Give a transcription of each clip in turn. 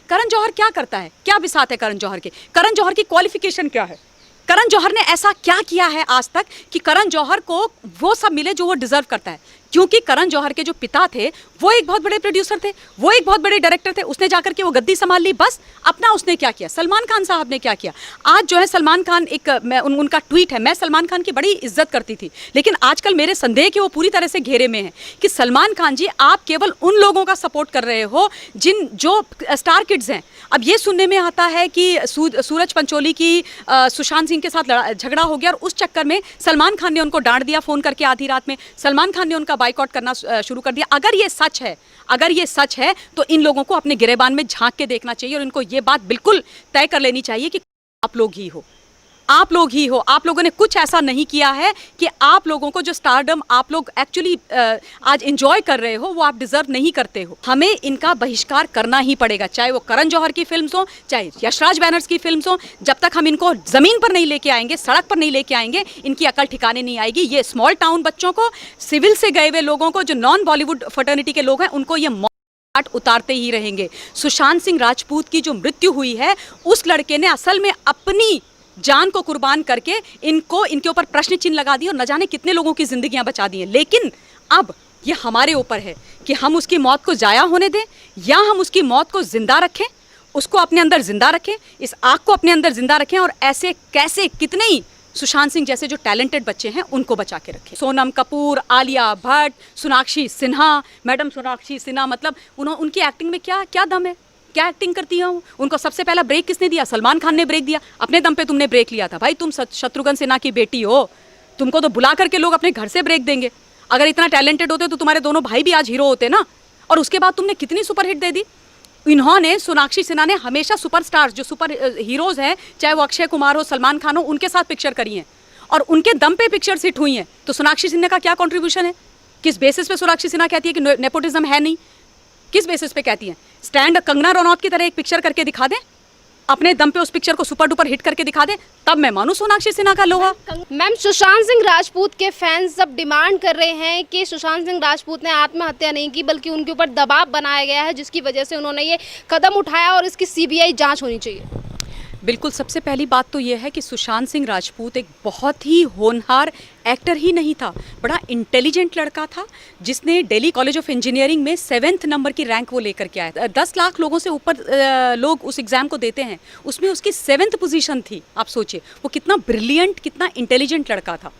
करण जौहर क्या करता है, क्या बिसात है करण जौहर के, करण जौहर की क्वालिफिकेशन क्या है, करण जौहर ने ऐसा क्या किया है आज तक कि करण जौहर को वो सब मिले जो वो डिजर्व करता है। क्योंकि करण जौहर के जो पिता थे वो एक बहुत बड़े प्रोड्यूसर थे, वो एक बहुत बड़े डायरेक्टर थे, उसने जाकर के वो गद्दी संभाल ली, बस अपना उसने क्या किया। सलमान खान साहब ने क्या किया, आज जो है सलमान खान उनका ट्वीट है, मैं सलमान खान की बड़ी इज्जत करती थी, लेकिन आजकल मेरे संदेह कि वो पूरी तरह से घेरे में है कि सलमान खान जी आप केवल उन लोगों का सपोर्ट कर रहे हो जो स्टार किड्स हैं। अब ये सुनने में आता है कि सूरज पंचोली की सुशांत सिंह के साथ झगड़ा हो गया और उस चक्कर में सलमान खान ने उनको डांट दिया फ़ोन करके आधी रात में, सलमान खान ने उनका बाइकआउट करना शुरू कर दिया। अगर ये सच है तो इन लोगों को अपने गिरेबान में झांक के देखना चाहिए और इनको ये बात बिल्कुल तय कर लेनी चाहिए कि आप लोग ही हो, आप लोगों ने कुछ ऐसा नहीं किया है कि आप लोगों को जो स्टारडम आप लोग एक्चुअली आज एंजॉय कर रहे हो वो आप डिजर्व नहीं करते हो। हमें इनका बहिष्कार करना ही पड़ेगा, चाहे वो करण जौहर की फिल्म्स हो, चाहे यशराज बैनर्स की फिल्म्स हो। जब तक हम इनको जमीन पर नहीं लेके आएंगे, सड़क पर नहीं लेके आएंगे, इनकी अकल ठिकाने नहीं आएगी। ये स्मॉल टाउन बच्चों को, सिविल से गए हुए लोगों को, जो नॉन बॉलीवुड फर्टर्निटी के लोग हैं, उनको ये उतारते ही रहेंगे। सुशांत सिंह राजपूत की जो मृत्यु हुई है, उस लड़के ने असल में अपनी जान को कुर्बान करके इनके ऊपर प्रश्न चिन्ह लगा दिए और न जाने कितने लोगों की जिंदगियां बचा दी हैं। लेकिन अब ये हमारे ऊपर है कि हम उसकी मौत को जाया होने दें या हम उसकी मौत को जिंदा रखें, उसको अपने अंदर जिंदा रखें, इस आग को अपने अंदर जिंदा रखें और ऐसे कैसे कितने ही सुशांत सिंह जैसे जो टैलेंटेड बच्चे हैं उनको बचा के रखें। सोनम कपूर, आलिया भट्ट, सोनाक्षी सिन्हा, मैडम सोनाक्षी सिन्हा, मतलब उनकी एक्टिंग में क्या दम है, क्या एक्टिंग करती है। उनको सबसे पहला ब्रेक किसने दिया? सलमान खान ने ब्रेक दिया, अपने दम पे तुमने ब्रेक लिया था। भाई तुम शत्रुघ्न सिन्हा की बेटी हो, तुमको तो बुला करके लोग अपने घर से ब्रेक देंगे। अगर इतना टैलेंटेड होते तो तुम्हारे दोनों भाई भी आज हीरो होते ना। और उसके बाद तुमने कितनी सुपरहिट दे दी। इन्होंने, सोनाक्षी सिन्हा ने हमेशा सुपरस्टार्स जो सुपर हीरोज हैं, चाहे वो अक्षय कुमार हो, सलमान खान हो, उनके साथ पिक्चर करी हैं और उनके दम पे पिक्चर हिट हुई हैं। तो सोनाक्षी सिन्हा का क्या कॉन्ट्रीब्यूशन है? किस बेसिस पे सोनाक्षी सिन्हा कहती है कि नेपोटिज्म है नहीं? किस बेसिस पे कहती हैं? स्टैंड कंगना रनौत की तरह एक पिक्चर करके दिखा दें, अपने दम पे उस पिक्चर को सुपर डुपर हिट करके दिखा दे, तब मैं मानूं सोनाक्षी सिन्हा का लोहा। मैम, सुशांत सिंह राजपूत के फैंस अब डिमांड कर रहे हैं कि सुशांत सिंह राजपूत ने आत्महत्या नहीं की बल्कि उनके ऊपर दबाव बनाया गया है, जिसकी वजह से उन्होंने ये कदम उठाया और इसकी सीबीआई जांच होनी चाहिए। बिल्कुल, सबसे पहली बात तो ये है कि सुशांत सिंह राजपूत एक बहुत ही होनहार एक्टर ही नहीं था, बड़ा इंटेलिजेंट लड़का था, जिसने दिल्ली कॉलेज ऑफ इंजीनियरिंग में 7th नंबर की रैंक वो लेकर के आया था। 10 लाख लोगों से ऊपर लोग उस एग्ज़ाम को देते हैं, उसमें उसकी 7th पोजीशन थी। आप सोचिए वो कितना ब्रिलियंट, कितना इंटेलिजेंट लड़का था।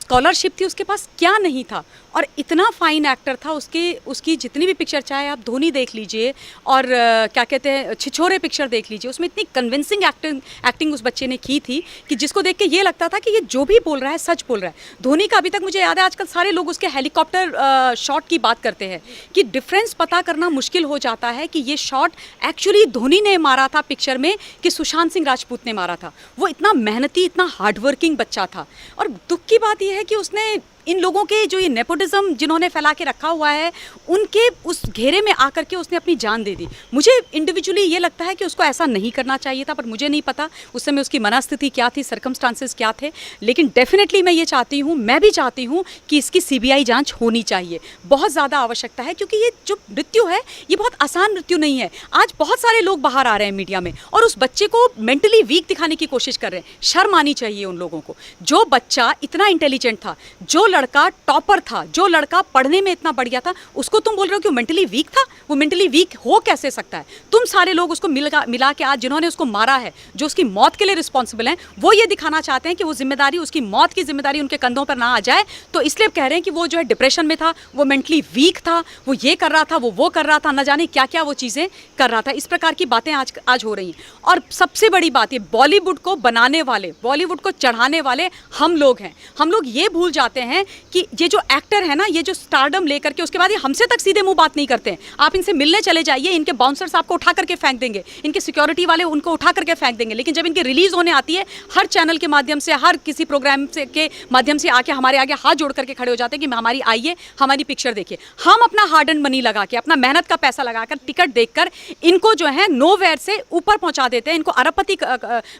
स्कॉलरशिप थी उसके पास, क्या नहीं था, और इतना फाइन एक्टर था। उसकी जितनी भी पिक्चर, चाहे आप धोनी देख लीजिए और क्या कहते हैं छिछोरे पिक्चर देख लीजिए, उसमें इतनी कन्विंसिंग एक्टिंग उस बच्चे ने की थी कि जिसको देख के ये लगता था कि ये जो भी बोल रहा है सच बोल रहा है। धोनी का अभी तक मुझे याद है, आजकल सारे लोग उसके हेलीकॉप्टर शॉट की बात करते हैं कि डिफरेंस पता करना मुश्किल हो जाता है कि ये शॉट एक्चुअली धोनी ने मारा था पिक्चर में कि सुशांत सिंह राजपूत ने मारा था। वो इतना मेहनती, इतना हार्डवर्किंग बच्चा था। और दुख की बात यह है कि उसने इन लोगों के जो ये नेपोटिज्म जिन्होंने फैला के रखा हुआ है, उनके उस घेरे में आकर के उसने अपनी जान दे दी। मुझे इंडिविजुअली ये लगता है कि उसको ऐसा नहीं करना चाहिए था, पर मुझे नहीं पता उस समय उसकी मनस्थिति क्या थी, सर्कमस्टांसेस क्या थे। लेकिन डेफिनेटली मैं ये चाहती हूँ, मैं भी चाहती हूँ कि इसकी सीबीआई जांच होनी चाहिए, बहुत ज़्यादा आवश्यकता है। क्योंकि ये जो मृत्यु है ये बहुत आसान मृत्यु नहीं है। आज बहुत सारे लोग बाहर आ रहे हैं मीडिया में और उस बच्चे को मेंटली वीक दिखाने की कोशिश कर रहे हैं। शर्म आनी चाहिए उन लोगों को। जो बच्चा इतना इंटेलिजेंट था, जो लड़का टॉपर था, जो लड़का पढ़ने में इतना बढ़िया था, उसको तुम बोल रहे हो कि वो मेंटली वीक था। वो मेंटली वीक हो कैसे सकता है? तुम सारे लोग उसको मिला के आज जिन्होंने उसको मारा है, जो उसकी मौत के लिए रिस्पॉन्सिबल हैं, वो ये दिखाना चाहते हैं कि वो जिम्मेदारी, उसकी मौत की जिम्मेदारी उनके कंधों पर ना आ जाए। तो इसलिए कह रहे हैं कि वो जो है डिप्रेशन में था, वो मेंटली वीक था, वो ये कर रहा था, वो कर रहा था, न जाने क्या क्या वो चीज़ें कर रहा था। इस प्रकार की बातें आज हो रही हैं। और सबसे बड़ी बात ये, बॉलीवुड को बनाने वाले, बॉलीवुड को चढ़ाने वाले हम लोग हैं। हम लोग ये भूल जाते हैं कि ये जो एक्टर है ना, ये जो स्टारडम लेकर के उसके बाद ये हमसे तक सीधे मुंह बात नहीं करते हैं। आप इनसे मिलने चले जाइए, इनके बाउंसर्स आपको उठा करके फेंक देंगे, इनके सिक्योरिटी वाले उनको उठा करके फेंक देंगे। लेकिन जब इनकी रिलीज होने आती है, हर चैनल के माध्यम से, हर किसी प्रोग्राम से के माध्यम से आके हमारे आगे हाथ जोड़ करके खड़े हो जाते हैं कि हमारी आइए, हमारी पिक्चर देखिए। हम अपना हार्ड एंड मनी लगा के, अपना मेहनत का पैसा लगाकर, टिकट देखकर इनको जो है नोवेयर से ऊपर पहुंचा देते हैं, इनको अरबपति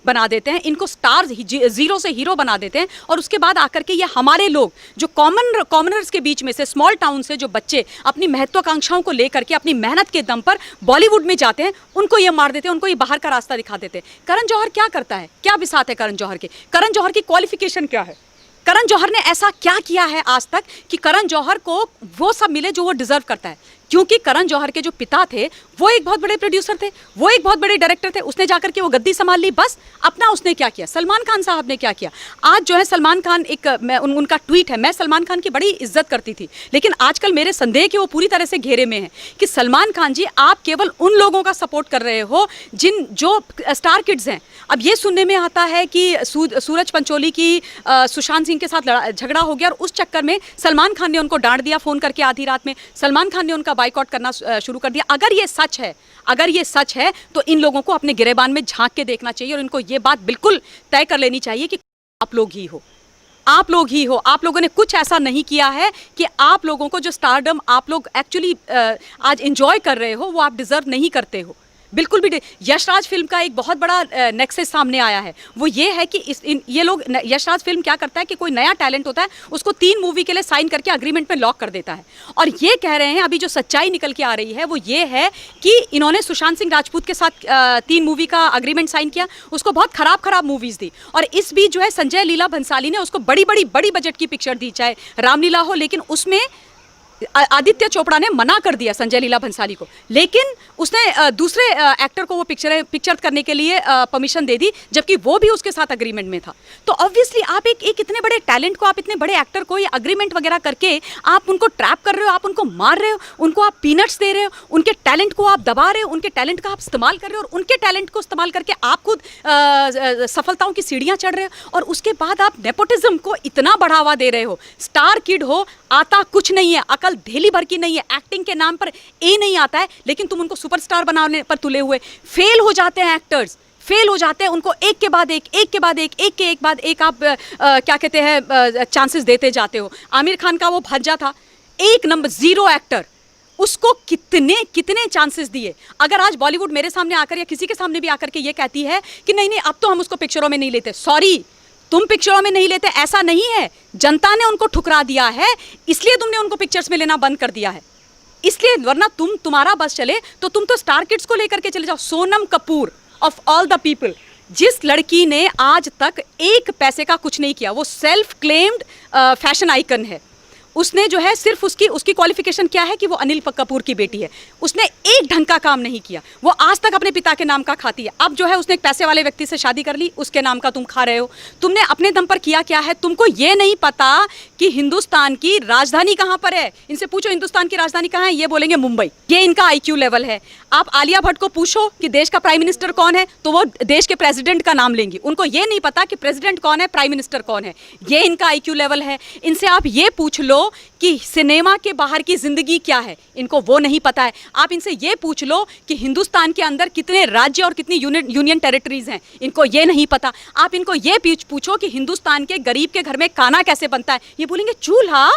बना देते हैं, इनको स्टार जीरो से हीरो बना देते हैं। और उसके बाद आकर के ये हमारे लोग जो कॉमनर्स के बीच में से, स्मॉल टाउन से जो बच्चे अपनी महत्वाकांक्षाओं को लेकर के अपनी मेहनत के दम पर बॉलीवुड में जाते हैं, उनको ये मार देते हैं, उनको ये बाहर का रास्ता दिखा देते हैं। करण जौहर क्या करता है, क्या बिसात है करण जौहर के? करण जौहर की क्वालिफिकेशन क्या है? करण जौहर ने ऐसा क्या किया है आज तक कि करण जौहर को वो सब मिले जो वो डिजर्व करता है? क्योंकि करण जौहर के जो पिता थे वो एक बहुत बड़े प्रोड्यूसर थे, वो एक बहुत बड़े डायरेक्टर थे। उसने जाकर के वो गद्दी संभाल ली, बस अपना उसने क्या किया। सलमान खान साहब ने क्या किया? आज जो है सलमान खान उनका ट्वीट है, मैं सलमान खान की बड़ी इज्जत करती थी, लेकिन आजकल मेरे संदेह कि वो पूरी तरह से घेरे में है कि सलमान खान जी आप केवल उन लोगों का सपोर्ट कर रहे हो जो स्टार किड्स हैं। अब ये सुनने में आता है कि सूरज पंचोली की सुशांत सिंह के साथ झगड़ा हो गया और उस चक्कर में सलमान खान ने उनको डांट दिया फ़ोन करके आधी रात में, सलमान खान ने उनका बाइकआउट करना शुरू कर दिया। अगर ये सच है तो इन लोगों को अपने गिरेबान में झांक के देखना चाहिए और इनको ये बात बिल्कुल तय कर लेनी चाहिए कि आप लोग ही हो, आप लोगों ने कुछ ऐसा नहीं किया है कि आप लोगों को जो स्टारडम आप लोग एक्चुअली आज एंजॉय कर रहे हो वो आप डिजर्व नहीं करते हो, बिल्कुल भी। यशराज फिल्म का एक बहुत बड़ा नेक्सस सामने आया है, वो ये है कि ये लोग, यशराज फिल्म क्या करता है कि कोई नया टैलेंट होता है उसको 3 मूवी के लिए साइन करके अग्रीमेंट में लॉक कर देता है। और ये कह रहे हैं, अभी जो सच्चाई निकल के आ रही है वो ये है कि इन्होंने सुशांत सिंह राजपूत के साथ 3 मूवी का अग्रीमेंट साइन किया, उसको बहुत खराब मूवीज़ दी, और इस बीच जो है संजय लीला भंसाली ने उसको बड़ी बजट की पिक्चर दी, चाहे रामलीला हो, लेकिन उसमें आदित्य चोपड़ा ने मना कर दिया संजय लीला भंसाली को, लेकिन उसने दूसरे एक्टर को वो पिक्चर करने के लिए परमिशन दे दी, जबकि वो भी उसके साथ अग्रीमेंट में था। तो ऑब्वियसली आप एक इतने बड़े टैलेंट को, आप इतने बड़े एक्टर को ये अग्रीमेंट वगैरह करके आप उनको ट्रैप कर रहे हो, आप उनको मार रहे हो, उनको आप पीनट्स दे रहे हो, उनके टैलेंट को आप दबा रहे हो, उनके टैलेंट का आप इस्तेमाल कर रहे हो, और उनके टैलेंट को इस्तेमाल करके आप खुद सफलताओं की सीढ़ियाँ चढ़ रहे हो, और उसके बाद आप नेपोटिज्म को इतना बढ़ावा दे रहे हो। स्टार किड हो, आता कुछ नहीं है, अकल ढेली भर की नहीं है, एक्टिंग के नाम पर नहीं आता है, लेकिन तुम उनको सुपरस्टार बनाने पर तुले हुए। फेल हो जाते हैं एक्टर्स, फेल हो जाते हैं, उनको एक के बाद एक आप क्या कहते हैं चांसेस देते जाते हो। आमिर खान का वो भांजा था, 1 नंबर 0 एक्टर, उसको कितने चांसेस दिए। अगर आज बॉलीवुड मेरे सामने आकर या किसी के सामने भी आकर के ये कहती है कि नहीं अब तो हम उसको पिक्चरों में नहीं लेते, सॉरी, तुम पिक्चरों में नहीं लेते, ऐसा नहीं है, जनता ने उनको ठुकरा दिया है, इसलिए तुमने उनको पिक्चर्स में लेना बंद कर दिया है, इसलिए, वरना तुम्हारा बस चले तो तुम तो स्टार किड्स को लेकर के चले जाओ। Sonam Kapoor of all the people, जिस लड़की ने आज तक 1 पैसे का कुछ नहीं किया, वो सेल्फ क्लेम्ड फैशन आइकन है, उसने जो है सिर्फ उसकी क्वालिफिकेशन क्या है कि वो अनिल कपूर की बेटी है, उसने एक ढंग का काम नहीं किया, वो आज तक अपने पिता के नाम का खाती है। अब जो है उसने एक पैसे वाले व्यक्ति से शादी कर ली, उसके नाम का तुम खा रहे हो। तुमने अपने दम पर किया क्या है? तुमको ये नहीं पता कि हिंदुस्तान की राजधानी कहाँ पर है। इनसे पूछो हिंदुस्तान की राजधानी कहाँ है, ये बोलेंगे मुंबई। ये इनका IQ लेवल है। आप आलिया भट्ट को पूछो कि देश का प्राइम मिनिस्टर कौन है, तो वो देश के प्रेसिडेंट का नाम लेंगी, उनको ये नहीं पता कि प्रेसिडेंट कौन है, प्राइम मिनिस्टर कौन है। ये इनका IQ लेवल है। इनसे आप ये पूछ लो कि सिनेमा के बाहर की जिंदगी क्या है, इनको वो नहीं पता है। आप इनसे ये पूछ लो कि हिंदुस्तान के अंदर कितने राज्य और कितनी यूनियन टेरिटरीज हैं, इनको ये नहीं पता। आप इनको ये पूछो कि हिंदुस्तान के गरीब के घर में खाना कैसे बनता है, ये बोलेंगे चूल्हा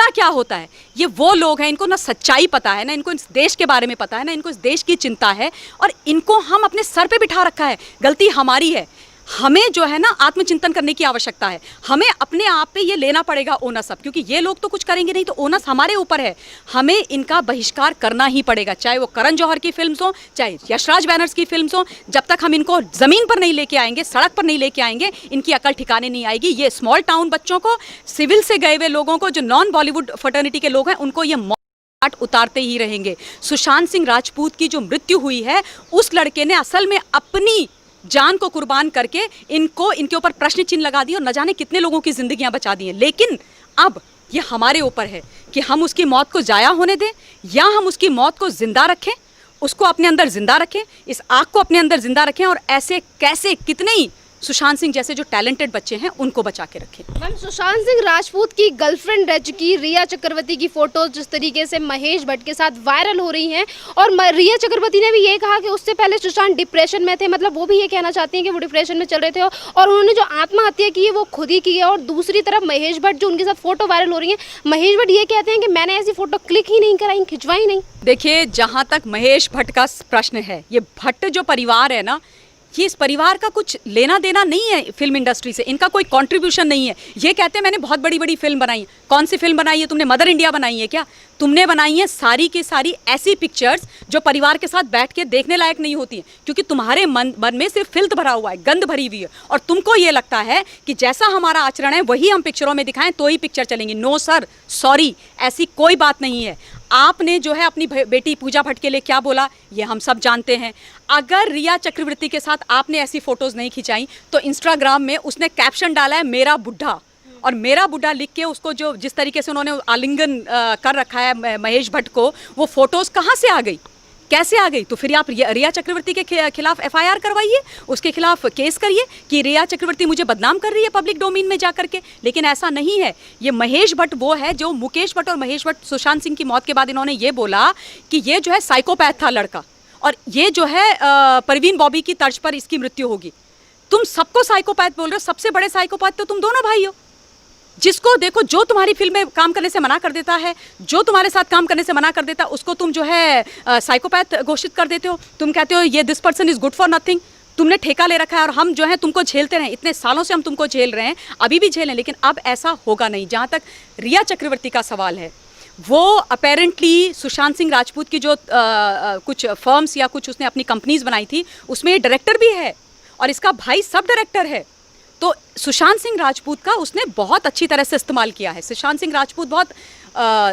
क्या होता है। ये वो लोग हैं, इनको ना सच्चाई पता है, ना इनको इस देश के बारे में पता है, ना इनको इस देश की चिंता है, और इनको हम अपने सर पे बिठा रखा है। गलती हमारी है, हमें जो है ना आत्मचिंतन करने की आवश्यकता है। हमें अपने आप पे ये लेना पड़ेगा ओनस अब, क्योंकि ये लोग तो कुछ करेंगे नहीं, तो ओनस हमारे ऊपर है। हमें इनका बहिष्कार करना ही पड़ेगा, चाहे वो करण जौहर की फिल्म्स हो, चाहे यशराज बैनर्स की फिल्म्स हो। जब तक हम इनको ज़मीन पर नहीं लेके आएंगे, सड़क पर नहीं लेके आएंगे, इनकी अकल ठिकाने नहीं आएगी। ये स्मॉल टाउन बच्चों को, सिविल से गए हुए लोगों को, जो नॉन बॉलीवुड फर्टर्निटी के लोग हैं, उनको ये उतारते ही रहेंगे। सुशांत सिंह राजपूत की जो मृत्यु हुई है, उस लड़के ने असल में अपनी जान को कुर्बान करके इनके ऊपर प्रश्न चिन्ह लगा दिए और न जाने कितने लोगों की जिंदगियां बचा दी हैं। लेकिन अब ये हमारे ऊपर है कि हम उसकी मौत को जाया होने दें या हम उसकी मौत को जिंदा रखें, उसको अपने अंदर जिंदा रखें, इस आग को अपने अंदर जिंदा रखें, और ऐसे कैसे कितने ही सुशांत सिंह जैसे जो टैलेंटेड बच्चे हैं उनको बचा के रखें। मैम, सुशांत सिंह राजपूत की गर्लफ्रेंड रह चुकी रिया चक्रवर्ती की फोटोज जिस तरीके से महेश भट्ट के साथ वायरल हो रही हैं, और रिया चक्रवर्ती ने भी ये कहा कि उससे पहले सुशांत डिप्रेशन में थे, मतलब वो भी ये कहना चाहती हैं कि वो डिप्रेशन में चल रहे थे, और उन्होंने जो आत्महत्या की है वो खुद ही की है। और दूसरी तरफ महेश भट्ट जो उनके साथ फोटो वायरल हो रही है, महेश भट्ट ये कहते हैं कि मैंने ऐसी फोटो क्लिक ही नहीं कराई, खिंचवाई नहीं। देखिए, जहाँ तक महेश भट्ट का प्रश्न है, ये भट्ट जो परिवार है ना, ये इस परिवार का कुछ लेना देना नहीं है फिल्म इंडस्ट्री से, इनका कोई कंट्रीब्यूशन नहीं है। ये कहते हैं मैंने बहुत बड़ी बड़ी फिल्म बनाई है। कौन सी फिल्म बनाई है तुमने? मदर इंडिया बनाई है क्या? तुमने बनाई है सारी की सारी ऐसी पिक्चर्स जो परिवार के साथ बैठ के देखने लायक नहीं होती हैं, क्योंकि तुम्हारे मन में सिर्फ फिल्त भरा हुआ है, गंद भरी हुई है, और तुमको ये लगता है कि जैसा हमारा आचरण है वही हम पिक्चरों में दिखाएं तो ही पिक्चर चलेंगी। नो सर, सॉरी, ऐसी कोई बात नहीं है। आपने जो है अपनी बेटी पूजा भट्ट के लिए क्या बोला ये हम सब जानते हैं। अगर रिया चक्रवर्ती के साथ आपने ऐसी फोटोज नहीं खिंचाई तो इंस्टाग्राम में उसने कैप्शन डाला है मेरा बुढ़ा, और मेरा बुढ़ा लिख के उसको जो जिस तरीके से उन्होंने आलिंगन कर रखा है महेश भट्ट को, वो फोटोज कहाँ से आ गई, कैसे आ गई? तो फिर आप रिया चक्रवर्ती के खिलाफ एफआईआर करवाइए, उसके खिलाफ केस करिए कि रिया चक्रवर्ती मुझे बदनाम कर रही है पब्लिक डोमेन में जाकर के। लेकिन ऐसा नहीं है। ये महेश भट्ट वो है जो मुकेश भट्ट और महेश भट्ट सुशांत सिंह की मौत के बाद इन्होंने ये बोला कि ये जो है साइकोपैथ था लड़का, और ये जो है परवीन बॉबी की तर्ज पर इसकी मृत्यु होगी। तुम सबको साइकोपैथ बोल रहे हो, सबसे बड़े साइकोपैथ तो तुम दोनों भाई हो। जिसको देखो, जो तुम्हारी फिल्म में काम करने से मना कर देता है, जो तुम्हारे साथ काम करने से मना कर देता है, उसको तुम जो है साइकोपैथ घोषित कर देते हो। तुम कहते हो ये this person is good for nothing. तुमने ठेका ले रखा है और हम जो है तुमको झेलते रहे, इतने सालों से हम तुमको झेल रहे हैं, अभी भी झेलें, लेकिन अब ऐसा होगा नहीं। जहाँ तक रिया चक्रवर्ती का सवाल है, वो अपेरेंटली सुशांत सिंह राजपूत की जो कुछ फर्म्स या कुछ उसने अपनी कंपनीज बनाई थी उसमें डायरेक्टर भी है और इसका भाई सब डायरेक्टर है। तो सुशांत सिंह राजपूत का उसने बहुत अच्छी तरह से इस्तेमाल किया है। सुशांत सिंह राजपूत बहुत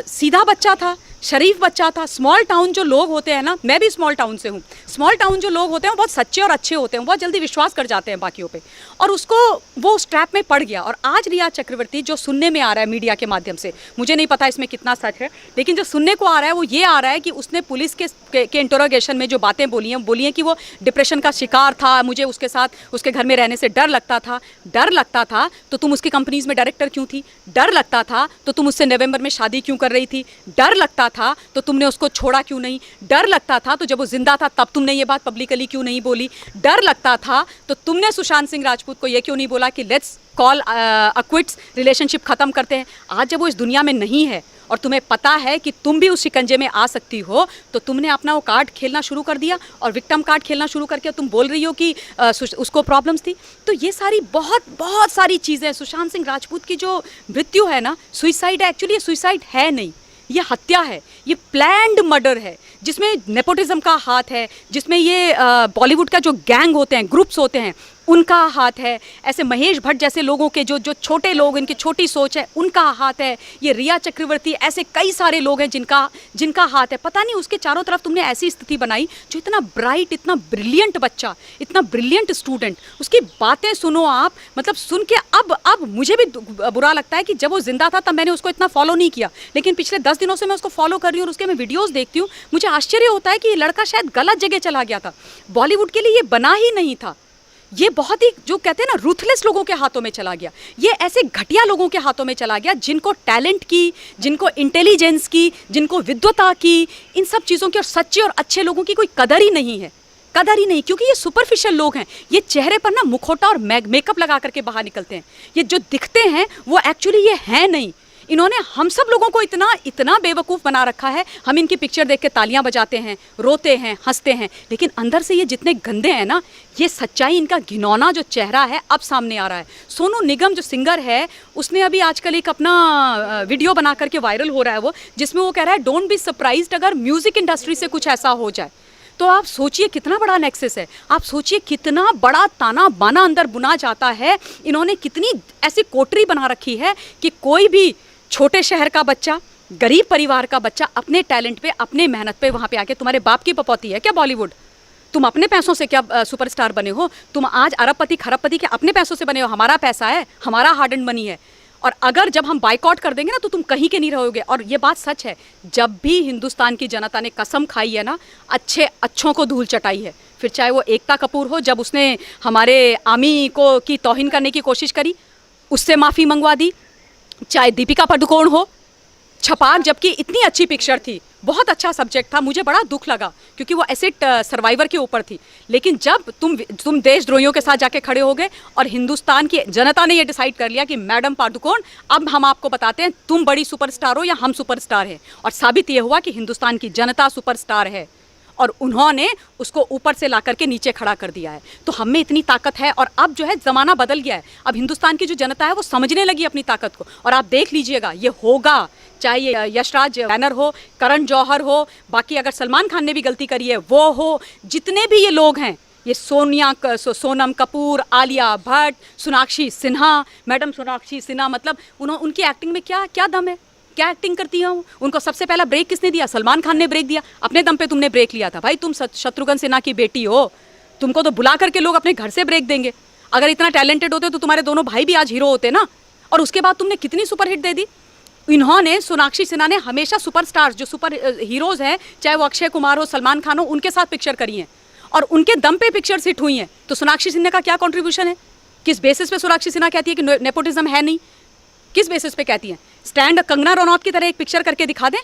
सीधा बच्चा था, शरीफ बच्चा था। स्मॉल टाउन जो लोग होते हैं ना, मैं भी स्मॉल टाउन से हूँ, स्मॉल टाउन जो लोग होते हैं वो बहुत सच्चे और अच्छे होते हैं, बहुत जल्दी विश्वास कर जाते हैं बाकियों पे, और उसको वो उस ट्रैप में पड़ गया। और आज रिया चक्रवर्ती जो सुनने में आ रहा है मीडिया के माध्यम से, मुझे नहीं पता इसमें कितना सच है, लेकिन जो सुनने को आ रहा है वो ये आ रहा है कि उसने पुलिस के इंटरोगेशन में जो बातें बोली हैं कि वो डिप्रेशन का शिकार था, मुझे उसके साथ उसके घर में रहने से डर लगता था। डर लगता था तो तुम उसकी कंपनीज में डायरेक्टर क्यों थी? डर लगता था तो तुम उससे नवंबर में शादी क्यों कर रही थी? डर लगता था तो तुमने उसको छोड़ा क्यों नहीं? डर लगता था तो जब वो जिंदा था तब तुमने ये बात पब्लिकली क्यों नहीं बोली? डर लगता था तो तुमने सुशांत सिंह राजपूत को ये क्यों नहीं बोला कि लेट्स कॉल क्विट्स, रिलेशनशिप खत्म करते हैं? आज जब वो इस दुनिया में नहीं है और तुम्हें पता है कि तुम भी उस शिकंजे में आ सकती हो, तो तुमने अपना वो कार्ड खेलना शुरू कर दिया और विक्टिम कार्ड खेलना शुरू करके तुम बोल रही हो कि उसको प्रॉब्लम्स थी। तो ये सारी बहुत सारी चीज़ें, सुशांत सिंह राजपूत की जो मृत्यु है ना, सुइसाइड है। एक्चुअली ये सुइसाइड है नहीं, ये हत्या है, ये प्लान्ड मर्डर है, जिसमें नेपोटिज्म का हाथ है, जिसमें ये बॉलीवुड का जो गैंग होते हैं, ग्रुप्स होते हैं, उनका हाथ है। ऐसे महेश भट्ट जैसे लोगों के जो छोटे लोग, इनकी छोटी सोच है, उनका हाथ है। ये रिया चक्रवर्ती, ऐसे कई सारे लोग हैं जिनका हाथ है। पता नहीं उसके चारों तरफ तुमने ऐसी स्थिति बनाई, जो इतना ब्राइट, इतना ब्रिलियंट बच्चा, इतना ब्रिलियंट स्टूडेंट, उसकी बातें सुनो आप, मतलब सुन के अब मुझे भी बुरा लगता है कि जब वो जिंदा था तब मैंने उसको इतना फॉलो नहीं किया, लेकिन पिछले 10 दिनों से मैं उसको फॉलो कर रही हूँ और उसके मैं वीडियोज़ देखती हूँ। मुझे आश्चर्य होता है कि ये लड़का शायद गलत जगह चला गया था, बॉलीवुड के लिए ये बना ही नहीं था। ये बहुत ही, जो कहते हैं ना, रूथलेस लोगों के हाथों में चला गया। ये ऐसे घटिया लोगों के हाथों में चला गया जिनको टैलेंट की, जिनको इंटेलिजेंस की, जिनको विद्वता की, इन सब चीज़ों की और सच्चे और अच्छे लोगों की कोई कदर ही नहीं है, कदर ही नहीं। क्योंकि ये सुपरफिशियल लोग हैं, ये चेहरे पर ना मुखौटा और मेकअप लगा करके बाहर निकलते हैं। ये जो दिखते हैं वो एक्चुअली ये हैं नहीं। इन्होंने हम सब लोगों को इतना बेवकूफ़ बना रखा है। हम इनकी पिक्चर देख के तालियां बजाते हैं, रोते हैं, हंसते हैं, लेकिन अंदर से ये जितने गंदे हैं ना, ये सच्चाई, इनका घिनौना जो चेहरा है अब सामने आ रहा है। सोनू निगम जो सिंगर है, उसने अभी आजकल एक अपना वीडियो बना करके वायरल हो रहा है वो, जिसमें वो कह रहा है डोंट बी सरप्राइज्ड अगर म्यूज़िक इंडस्ट्री से कुछ ऐसा हो जाए। तो आप सोचिए कितना बड़ा नेक्सस है, आप सोचिए कितना बड़ा ताना बाना अंदर बुना जाता है। इन्होंने कितनी ऐसी कोटरी बना रखी है कि कोई भी छोटे शहर का बच्चा, गरीब परिवार का बच्चा अपने टैलेंट पे, अपने मेहनत पे वहाँ पे आके, तुम्हारे बाप की पपौती है क्या बॉलीवुड? तुम अपने पैसों से क्या सुपरस्टार बने हो? तुम आज अरबपति खरबपति क्या अपने पैसों से बने हो? हमारा पैसा है, हमारा हार्ड एंड मनी है। और अगर जब हम बाइकआउट कर देंगे ना तो तुम कहीं के नहीं रहोगे। और ये बात सच है, जब भी हिंदुस्तान की जनता ने कसम खाई है ना, अच्छों को धूल चटाई है। फिर चाहे वो एकता कपूर हो, जब उसने हमारे आर्मी को की तौहीन करने की कोशिश करी, उससे माफ़ी मंगवा दी। चाहे दीपिका पादुकोण हो, छपाक, जबकि इतनी अच्छी पिक्चर थी, बहुत अच्छा सब्जेक्ट था, मुझे बड़ा दुख लगा क्योंकि वो एसिड सर्वाइवर के ऊपर थी। लेकिन जब तुम देशद्रोहियों के साथ जाके खड़े हो गए और हिंदुस्तान की जनता ने ये डिसाइड कर लिया कि मैडम पादुकोण, अब हम आपको बताते हैं तुम बड़ी सुपरस्टार हो या हम सुपरस्टार हैं, और साबित ये हुआ कि हिंदुस्तान की जनता सुपरस्टार है। और उन्होंने उसको ऊपर से ला करके नीचे खड़ा कर दिया है। तो हम में इतनी ताकत है और अब जो है ज़माना बदल गया है। अब हिंदुस्तान की जो जनता है वो समझने लगी अपनी ताकत को, और आप देख लीजिएगा ये होगा, चाहे ये यशराज बैनर हो, करण जौहर हो, बाकी अगर सलमान खान ने भी गलती करी है वो हो, जितने भी ये लोग हैं, ये सोनम कपूर, आलिया भट्ट, सोनाक्षी सिन्हा, मैडम सोनाक्षी सिन्हा, मतलब उनकी एक्टिंग में क्या क्या दम है, क्या एक्टिंग करती है वो। उनको सबसे पहला ब्रेक किसने दिया? सलमान खान ने ब्रेक दिया। अपने दम पे तुमने ब्रेक लिया था भाई, तुम शत्रुघ्न सिन्हा की बेटी हो, तुमको तो बुला करके लोग अपने घर से ब्रेक देंगे। अगर इतना टैलेंटेड होते तो तुम्हारे दोनों भाई भी आज हीरो होते ना। और उसके बाद तुमने कितनी सुपरहिट दे दी। इन्होंने, सोनाक्षी सिन्हा ने हमेशा सुपरस्टार्स जो सुपर हीरोज़ हैं, चाहे वो अक्षय कुमार हो, सलमान खान हो, उनके साथ पिक्चर करी हैं और उनके दम पे पिक्चर्स हिट हुई हैं। तो सोनाक्षी सिन्हा का क्या कंट्रीब्यूशन है? किस बेसिस पे सोनाक्षी सिन्हा कहती है कि नेपोटिज्म है नहीं? किस बेसिस पे कहती हैं? स्टैंड कंगना रनौत की तरह एक पिक्चर करके दिखा दें,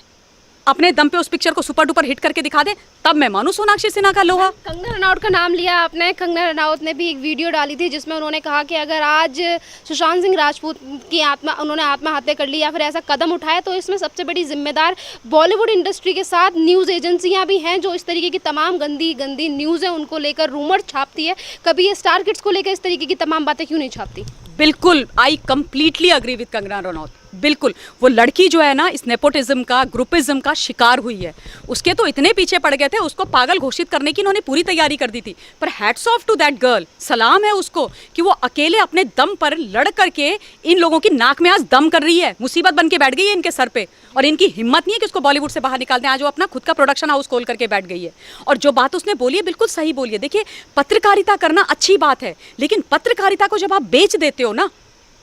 अपने दम पे उस पिक्चर को सुपर डुपर हिट करके दिखा दे, तब मैं मानूं सोनाक्षी सिन्हा का लोहा। कंगना रनौत का नाम लिया आपने। कंगना रनौत ने भी एक वीडियो डाली थी जिसमें उन्होंने कहा कि अगर आज सुशांत सिंह राजपूत की उन्होंने आत्महत्या कर ली या फिर ऐसा कदम उठाया तो इसमें सबसे बड़ी जिम्मेदार बॉलीवुड इंडस्ट्री के साथ न्यूज़ एजेंसियां भी हैं, जो इस तरीके की तमाम गंदी गंदी न्यूज़ है उनको लेकर रूमर छापती है। कभी ये स्टार किड्स को लेकर इस तरीके की तमाम बातें क्यों नहीं छापती? बिल्कुल, I completely agree with Kangana Ranaut. बिल्कुल, वो लड़की जो है ना, इस नेपोटिज्म का, ग्रुपिज्म का शिकार हुई है। उसके तो इतने पीछे पड़ गए थे, उसको पागल घोषित करने की इन्होंने पूरी तैयारी कर दी थी। पर hats off to that girl, सलाम है उसको कि वो अकेले अपने दम पर लड़ करके इन लोगों की नाक में आज दम कर रही है। मुसीबत बन के बैठ गई है इनके सर पे, और इनकी हिम्मत नहीं है कि उसको बॉलीवुड से बाहर निकाल दें। आज वो अपना खुद का प्रोडक्शन हाउस खोल करके बैठ गई है। और जो बात उसने बोली है बिल्कुल सही बोली है। देखिए, पत्रकारिता करना अच्छी बात है, लेकिन पत्रकारिता को जब आप बेच देते हो ना,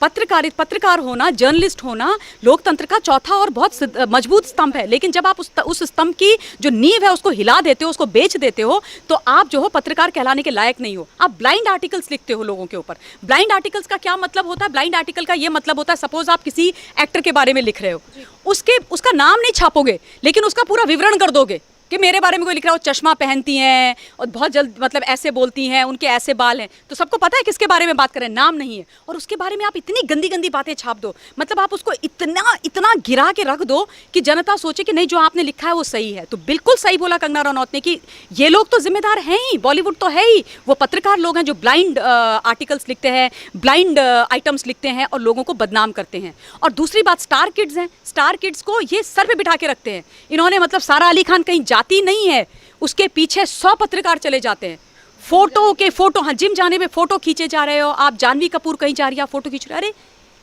पत्रकार होना, जर्नलिस्ट होना लोकतंत्र का चौथा और बहुत मजबूत स्तंभ है, लेकिन जब आप उस स्तंभ की जो नींव है उसको हिला देते हो, उसको बेच देते हो, तो आप जो हो पत्रकार कहलाने के लायक नहीं हो। आप ब्लाइंड आर्टिकल्स लिखते हो लोगों के ऊपर। ब्लाइंड आर्टिकल्स का क्या मतलब होता है? ब्लाइंड आर्टिकल का ये मतलब होता है, सपोज आप किसी एक्टर के बारे में लिख रहे हो, उसका नाम नहीं छापोगे, लेकिन उसका पूरा विवरण कर दोगे कि मेरे बारे में कोई लिख रहा हो, चश्मा पहनती हैं और बहुत जल्द मतलब ऐसे बोलती हैं, उनके ऐसे बाल हैं, तो सबको पता है किसके बारे में बात कर रहे हैं, नाम नहीं है। और उसके बारे में आप इतनी गंदी गंदी बातें छाप दो, मतलब आप उसको इतना गिरा के रख दो कि जनता सोचे कि नहीं, जो आपने लिखा है वो सही है। तो बिल्कुल सही बोला कंगना रनौत ने कि ये लोग तो जिम्मेदार हैं ही, बॉलीवुड तो है ही, वो पत्रकार लोग हैं जो ब्लाइंड आर्टिकल्स लिखते हैं, ब्लाइंड आइटम्स लिखते हैं और लोगों को बदनाम करते हैं। और दूसरी बात, स्टार किड्स हैं, स्टार किड्स को ये सर पे बिठा के रखते हैं इन्होंने। मतलब सारा अली खान कहीं जाती नहीं है, उसके पीछे 100 पत्रकार चले जाते हैं। फोटो, हाँ, जिम जाने में फोटो खींचे जा रहे हो आप, जानवी कपूर कहीं जा रही है, फोटो खींच रहे। अरे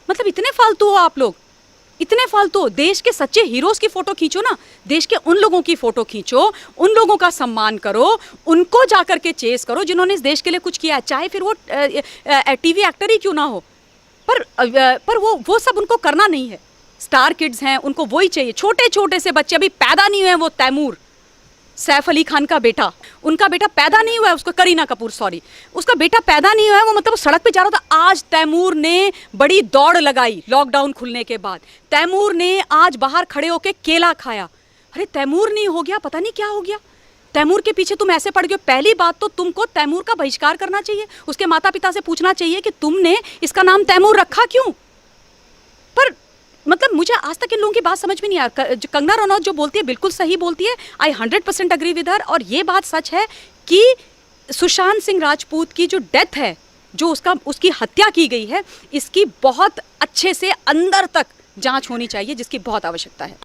मतलब इतने फालतू हो आप लोग, इतने फालतू। देश के सच्चे हीरोज की फोटो खींचो ना, देश के उन लोगों की फोटो खींचो, उन लोगों का सम्मान करो, उनको जाकर के चेस करो जिन्होंने इस देश के लिए कुछ किया है, चाहे फिर वो टीवी एक्टर ही क्यों ना हो। पर वो सब उनको करना नहीं है। स्टार किड्स हैं, उनको वही चाहिए। छोटे छोटे से बच्चे अभी पैदा नहीं हुए, वो तैमूर, सैफ अली खान का बेटा, उनका बेटा पैदा नहीं हुआ है, उसका करीना कपूर, सॉरी, उसका बेटा पैदा नहीं हुआ है, वो मतलब वो सड़क पे जा रहा था। आज तैमूर ने बड़ी दौड़ लगाई लॉकडाउन खुलने के बाद, तैमूर ने आज बाहर खड़े होके केला खाया। अरे तैमूर नहीं हो गया, पता नहीं क्या हो गया, तैमूर के पीछे तुम ऐसे पड़ गए। पहली बात तो तुमको तैमूर का बहिष्कार करना चाहिए, उसके माता पिता से पूछना चाहिए कि तुमने इसका नाम तैमूर रखा क्यों। पर मतलब मुझे आज तक इन लोगों की बात समझ में नहीं आ रहा। कंगना रनौत जो बोलती है बिल्कुल सही बोलती है, आई 100% अग्री विद हर। और ये बात सच है कि सुशांत सिंह राजपूत की जो डेथ है, जो उसकी हत्या की गई है, इसकी बहुत अच्छे से अंदर तक जांच होनी चाहिए, जिसकी बहुत आवश्यकता है।